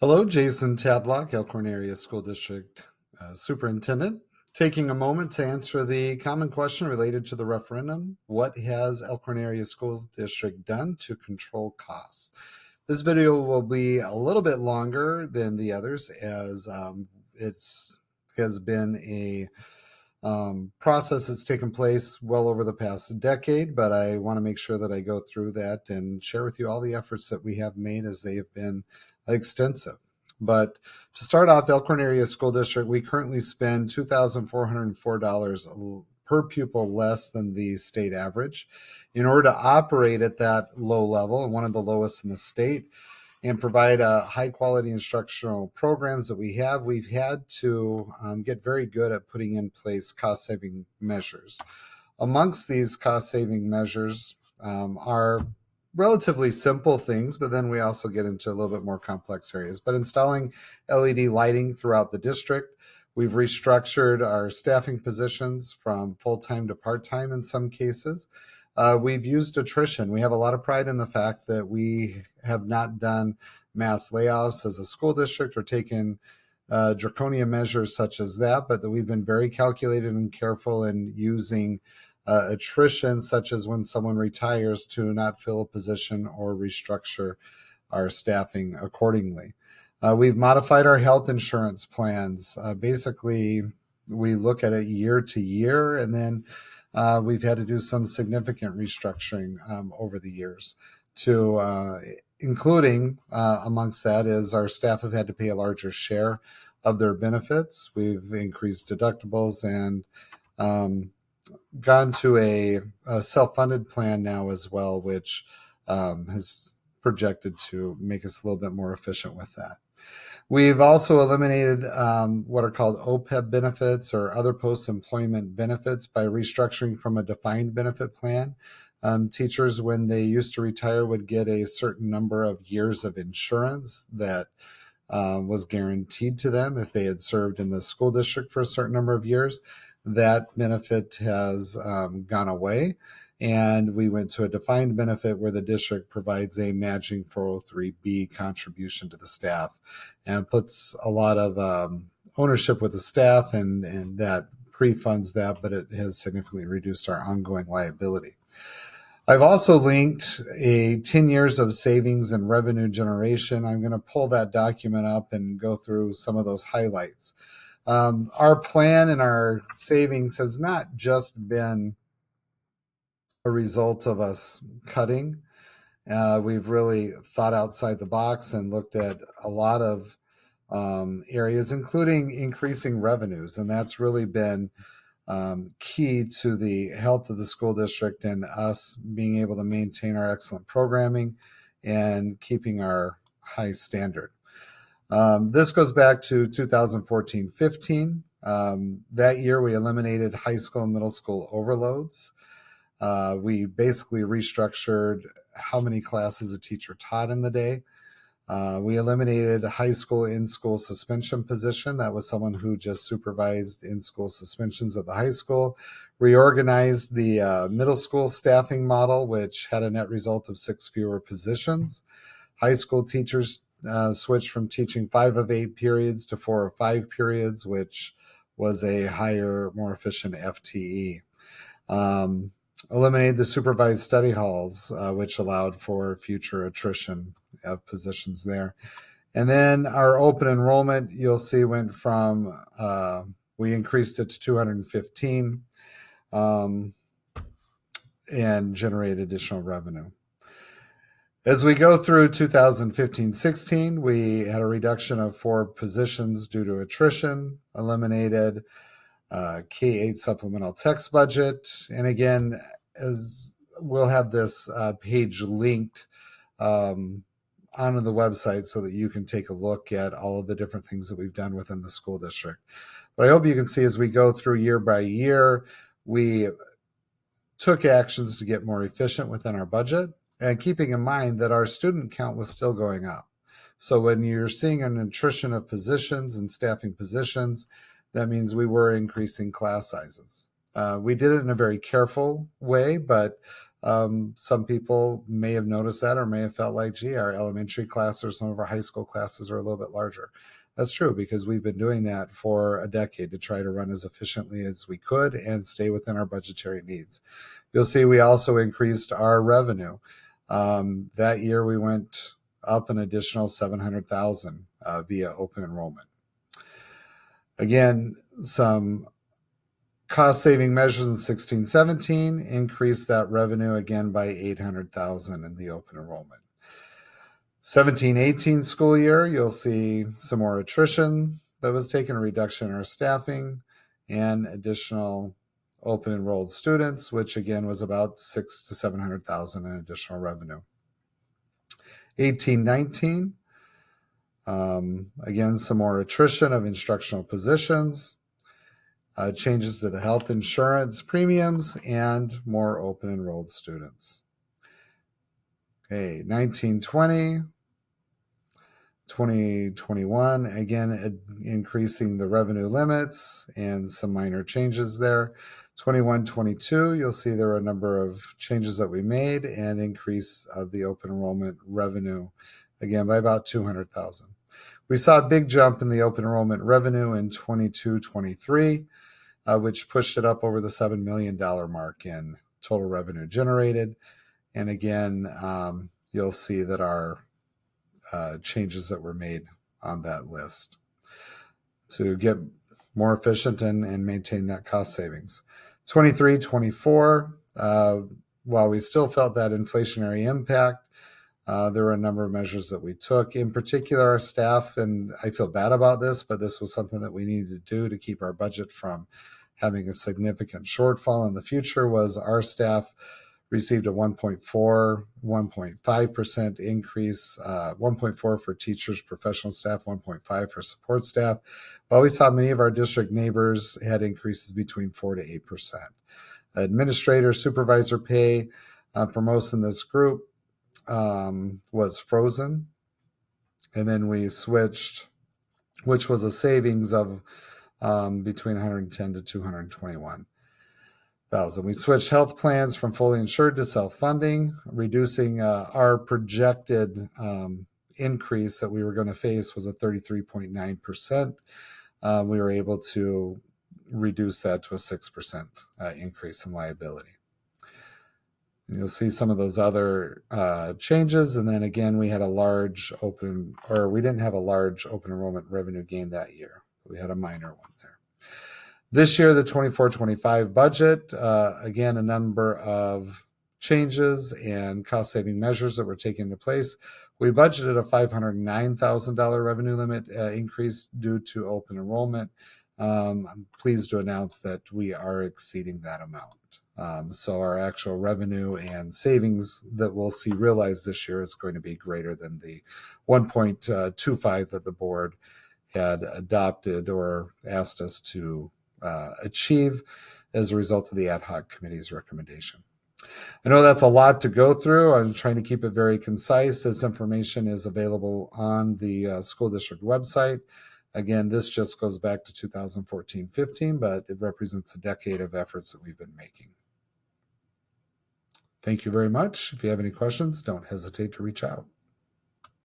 Hello, Jason Tadlock, Elkhorn Area School District Superintendent. Taking a moment to answer the common question related to the referendum. What has Elkhorn Area School District done to control costs? This video will be a little bit longer than the others as it's has been a process that's taken place well over the past decade, but I want to make sure that I go through that and share with you all the efforts that we have made as they have been extensive. But to start off, Elkhorn Area School District, we currently spend $2,404 per pupil less than the state average. In order to operate at that low level, and one of the lowest in the state, and provide high quality instructional programs that we've had to get very good at putting in place cost saving measures. Amongst these cost saving measures are relatively simple things, but then we also get into a little bit more complex areas. But installing LED lighting throughout the district, we've restructured our staffing positions from full-time to part-time in some cases. We've used attrition. We have a lot of pride in the fact that we have not done mass layoffs as a school district or taken draconian measures such as that, but that we've been very calculated and careful in using attrition, such as when someone retires, to not fill a position or restructure our staffing accordingly. We've modified our health insurance plans. Basically, we look at it year to year, and then we've had to do some significant restructuring over the years to including amongst that is our staff have had to pay a larger share of their benefits. We've increased deductibles and gone to a self-funded plan now as well, which has projected to make us a little bit more efficient with that. We've also eliminated what are called OPEB benefits or other post-employment benefits by restructuring from a defined benefit plan. Teachers, when they used to retire, would get a certain number of years of insurance that was guaranteed to them if they had served in the school district for a certain number of years. That benefit has gone away, and we went to a defined benefit where the district provides a matching 403B contribution to the staff and puts a lot of ownership with the staff, and that pre-funds that, but it has significantly reduced our ongoing liability. I've also linked 10 years of savings and revenue generation. I'm going to pull that document up and go through some of those highlights. Our plan and our savings has not just been a result of us cutting. We've really thought outside the box and looked at a lot of areas, including increasing revenues. And that's really been key to the health of the school district and us being able to maintain our excellent programming and keeping our high standard. This goes back to 2014-15. That year, we eliminated high school and middle school overloads. We basically restructured how many classes a teacher taught in the day. We eliminated a high school in-school suspension position. That was someone who just supervised in-school suspensions at the high school. Reorganized the middle school staffing model, which had a net result of 6 fewer positions. High school teachers switched from teaching 5 of 8 periods to 4 of 5 periods, which was a higher, more efficient FTE. Eliminated the supervised study halls, which allowed for future attrition of positions there. And then our open enrollment, you'll see, went from, we increased it to 215 and generated additional revenue. As we go through 2015-16, we had a reduction of 4 positions due to attrition, eliminated K-8 supplemental text budget. And again, as we'll have this page linked onto the website so that you can take a look at all of the different things that we've done within the school district. But I hope you can see as we go through year by year, we took actions to get more efficient within our budget, and keeping in mind that our student count was still going up. So when you're seeing an attrition of positions and staffing positions, that means we were increasing class sizes. We did it in a very careful way, but Some people may have noticed that or may have felt like, gee, our elementary classes or some of our high school classes are a little bit larger. That's true because we've been doing that for a decade to try to run as efficiently as we could and stay within our budgetary needs. You'll see we also increased our revenue. That year we went up an additional 700,000 via open enrollment. Again, some cost saving measures in 16-17 increased that revenue again by 800,000 in the open enrollment. 17-18 school year, you'll see some more attrition that was taken, a reduction in our staffing, and additional open enrolled students, which again was about 600,000 to 700,000 in additional revenue. 18-19, again, some more attrition of instructional positions, changes to the health insurance premiums, and more open enrolled students. Okay, 19-20, 2021, again, increasing the revenue limits and some minor changes there. 21-22, you'll see there are a number of changes that we made and increase of the open enrollment revenue, again, by about 200,000. We saw a big jump in the open enrollment revenue in 22-23, which pushed it up over the $7 million mark in total revenue generated. And again, you'll see that our changes that were made on that list to get more efficient and maintain that cost savings. 23-24, while we still felt that inflationary impact, there were a number of measures that we took. In particular, our staff, and I feel bad about this, but this was something that we needed to do to keep our budget from having a significant shortfall in the future, was our staff received a 1.5% increase, 1.4 for teachers, professional staff, 1.5 for support staff. While we saw many of our district neighbors had increases between 4 to 8%. Administrator, supervisor pay for most in this group was frozen. And then we switched, which was a savings of between 110 to 221. We switched health plans from fully insured to self-funding, reducing our projected increase that we were going to face was a 33.9%. We were able to reduce that to a 6% increase in liability. And you'll see some of those other changes. And then again, we didn't have a large open enrollment revenue gain that year. We had a minor one there. This year, the 24-25 budget, again, a number of changes and cost-saving measures that were taken into place. We budgeted a $509,000 revenue limit increase due to open enrollment. I'm pleased to announce that we are exceeding that amount. So our actual revenue and savings that we'll see realized this year is going to be greater than the 1.25 that the board had adopted or asked us to achieve as a result of the ad hoc committee's recommendation. I know that's a lot to go through. I'm trying to keep it very concise. This information is available on the school district website. Again, this just goes back to 2014-15, but it represents a decade of efforts that we've been making. Thank you very much. If you have any questions, don't hesitate to reach out.